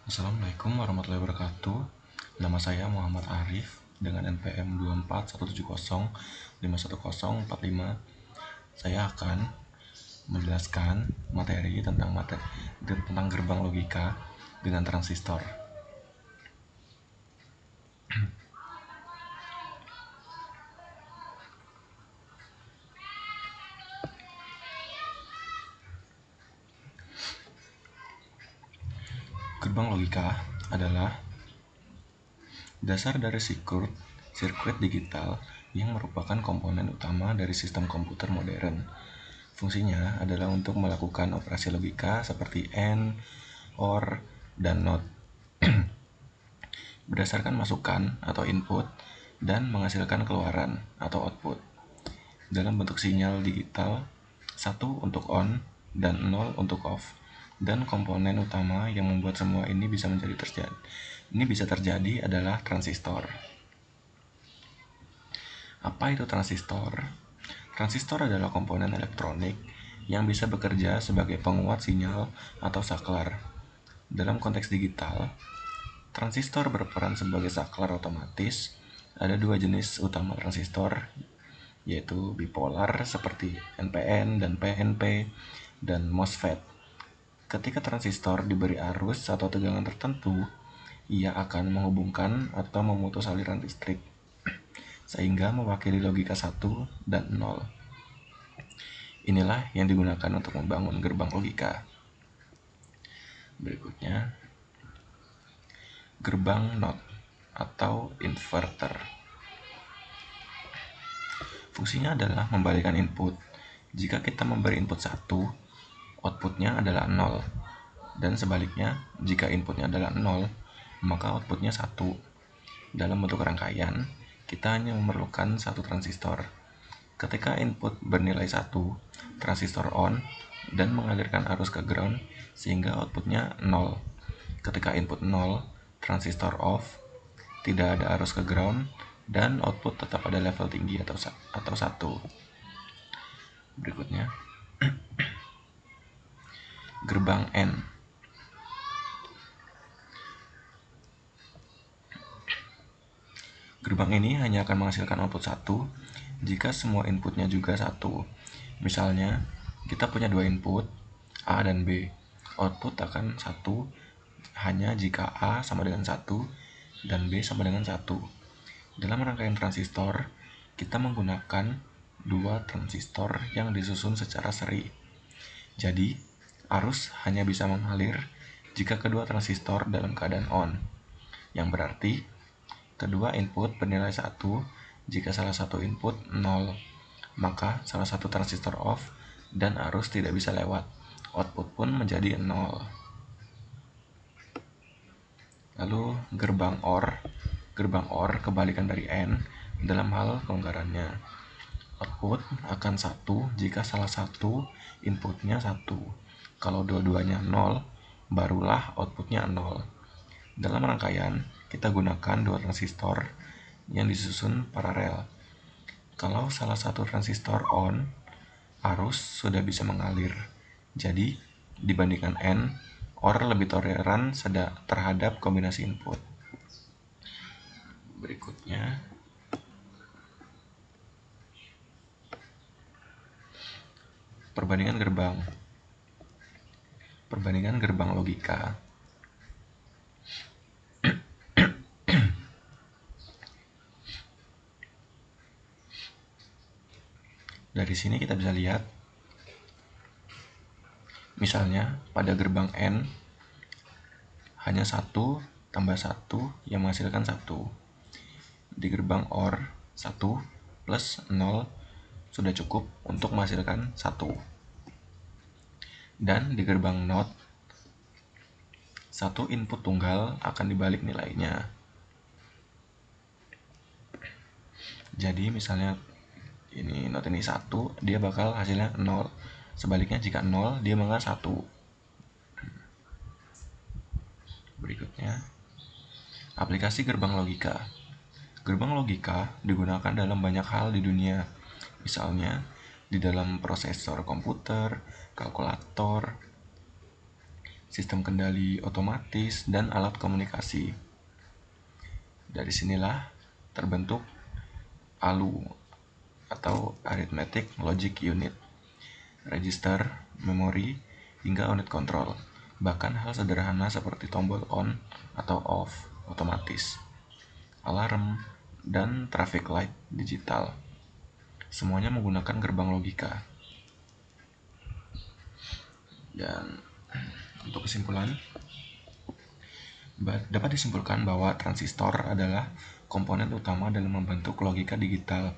Assalamualaikum warahmatullahi wabarakatuh. Nama saya Muhammad Arif dengan NPM 24170510545. Saya akan menjelaskan materi tentang gerbang logika dengan transistor. Gerbang logika adalah dasar dari sirkuit digital yang merupakan komponen utama dari sistem komputer modern. Fungsinya adalah untuk melakukan operasi logika seperti AND, OR, dan NOT berdasarkan masukan atau input dan menghasilkan keluaran atau output dalam bentuk sinyal digital 1 untuk on dan 0 untuk off. Dan komponen utama yang membuat semua ini bisa terjadi adalah transistor. Apa itu transistor? Transistor adalah komponen elektronik yang bisa bekerja sebagai penguat sinyal atau saklar. Dalam konteks digital, transistor berperan sebagai saklar otomatis. Ada dua jenis utama transistor, yaitu bipolar seperti NPN dan PNP, dan MOSFET. Ketika transistor diberi arus atau tegangan tertentu, ia akan menghubungkan atau memutus aliran listrik, sehingga mewakili logika 1 dan 0. Inilah yang digunakan untuk membangun gerbang logika. Berikutnya, gerbang NOT atau inverter. Fungsinya adalah membalikan input. Jika kita memberi input 1, outputnya adalah 0. Dan sebaliknya, jika inputnya adalah 0, maka outputnya 1. Dalam bentuk rangkaian, kita hanya memerlukan satu transistor. Ketika input bernilai 1, transistor on dan mengalirkan arus ke ground sehingga outputnya 0. Ketika input 0, transistor off, tidak ada arus ke ground, dan output tetap pada level tinggi atau 1. Berikutnya, gerbang N. Gerbang ini hanya akan menghasilkan output 1 jika semua inputnya juga 1. Misalnya, kita punya dua input, A dan B. Output akan 1 hanya jika A sama dengan 1 dan B sama dengan 1. Dalam rangkaian transistor, kita menggunakan dua transistor yang disusun secara seri. Jadi, arus hanya bisa mengalir jika kedua transistor dalam keadaan on, yang berarti kedua input bernilai 1 jika salah satu input 0, maka salah satu transistor off dan arus tidak bisa lewat. Output pun menjadi 0. Lalu gerbang OR. Gerbang OR kebalikan dari N dalam hal kelonggarannya. Output akan 1 jika salah satu inputnya 1. Kalau dua-duanya 0, barulah outputnya 0. Dalam rangkaian, kita gunakan dua transistor yang disusun paralel. Kalau salah satu transistor on, arus sudah bisa mengalir. Jadi, dibandingkan N, OR lebih toleran terhadap kombinasi input. Berikutnya, perbandingan gerbang logika. Dari sini kita bisa lihat, misalnya pada gerbang N hanya 1 tambah 1 yang menghasilkan 1. Di gerbang OR 1 plus 0 sudah cukup untuk menghasilkan 1. Dan di gerbang NOT, satu input tunggal akan dibalik nilainya. Jadi misalnya ini NOT ini 1, dia bakal hasilnya 0. Sebaliknya jika 0, dia bakal 1. Berikutnya, aplikasi gerbang logika. Gerbang logika digunakan dalam banyak hal di dunia. Misalnya, di dalam prosesor komputer, kalkulator, sistem kendali otomatis, dan alat komunikasi. Dari sinilah terbentuk ALU atau Arithmetic Logic Unit, register, memori, hingga unit kontrol. Bahkan hal sederhana seperti tombol on atau off otomatis, alarm, dan traffic light digital. Semuanya menggunakan gerbang logika. Dan untuk kesimpulan, dapat disimpulkan bahwa transistor adalah komponen utama dalam membentuk logika digital.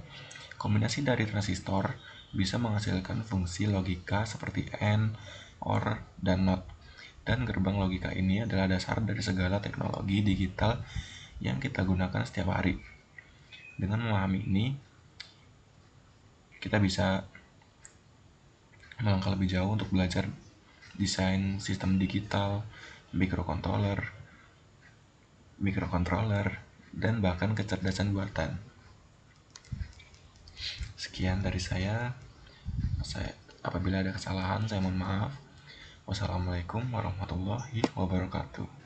Kombinasi dari transistor bisa menghasilkan fungsi logika seperti AND, OR, dan NOT. Dan gerbang logika ini adalah dasar dari segala teknologi digital yang kita gunakan setiap hari. Dengan memahami ini, kita bisa melangkah lebih jauh untuk belajar desain sistem digital, mikrokontroler, dan bahkan kecerdasan buatan. Sekian dari saya. Apabila ada kesalahan, saya mohon maaf. Wassalamualaikum warahmatullahi wabarakatuh.